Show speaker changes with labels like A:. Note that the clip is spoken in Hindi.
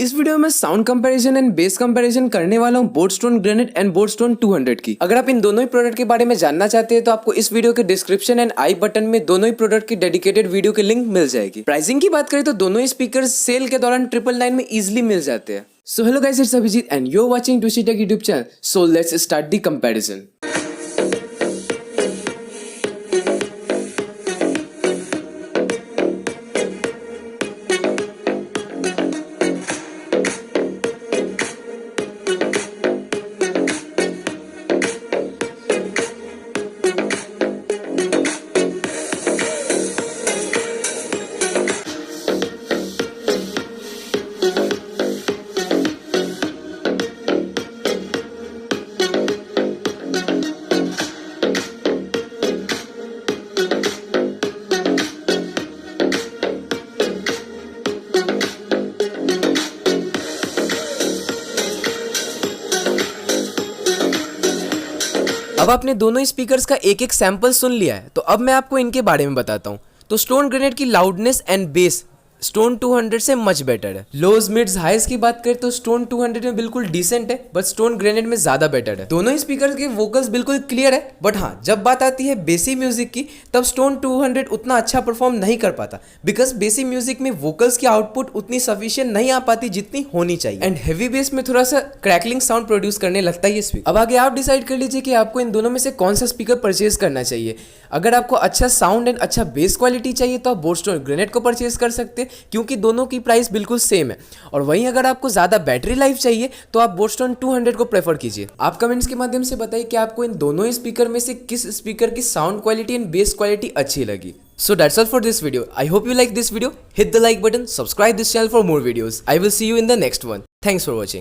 A: इस वीडियो में sound comparison and base comparison करने वाला हूँ बोटस्टोन ग्रेनेड एंड बोटस्टोन 200 की। अगर आप इन दोनों ही प्रोडक्ट के बारे में जानना चाहते हैं तो आपको इस वीडियो के डिस्क्रिप्शन एंड आई बटन में दोनों ही प्रोडक्ट की डेडिकेटेड वीडियो की लिंक मिल जाएगी। प्राइसिंग की बात करें तो दोनों ही स्पीकर सेल के दौरान 999 में इजिली मिल जाते हैं। So hello guys, it's Abhijit and you are watching टूसी tech YouTube channel. So let's start the comparison. अब आपने दोनों ही स्पीकर्स का एक एक सैंपल सुन लिया है, तो अब मैं आपको इनके बारे में बताता हूँ। तो स्टोन ग्रेनेड की लाउडनेस एंड बेस स्टोन 200 से मच बेटर है। लोज मिड्स हाइस की बात करें तो स्टोन 200 में बिल्कुल डिसेंट है, बट स्टोन ग्रेनेड में ज्यादा बेटर है। दोनों ही स्पीकर्स के वोकल्स बिल्कुल क्लियर है, बट हाँ, जब बात आती है बेसी म्यूजिक की तब स्टोन 200 उतना अच्छा परफॉर्म नहीं कर पाता, बिकॉज बेसी म्यूजिक में वोकल्स की आउटपुट उतनी सफिशिएंट नहीं आ पाती जितनी होनी चाहिए, एंड हेवी बेस में थोड़ा सा क्रैकलिंग साउंड प्रोड्यूस करने लगता है ये स्पीकर। अब आगे आप डिसाइड कर लीजिए कि आपको इन दोनों में से कौन सा स्पीकर परचेज करना चाहिए। अगर आपको अच्छा साउंड एंड अच्छा बेस क्वालिटी चाहिए तो आप बोटस्टोन ग्रेनेड को परचेज कर सकते हैं, क्योंकि दोनों की प्राइस बिल्कुल सेम है। और वहीं अगर आपको ज्यादा बैटरी लाइफ चाहिए तो आप बोटस्टोन 200 को प्रेफर कीजिए। आप कमेंट्स के माध्यम से बताइए कि आपको इन दोनों ही स्पीकर में से किस स्पीकर की sound quality and base quality अच्छी लगी। So that's all for this video. I hope you like this video. Hit the like button, subscribe this channel for more videos. I will see you in the next one. Thanks for watching.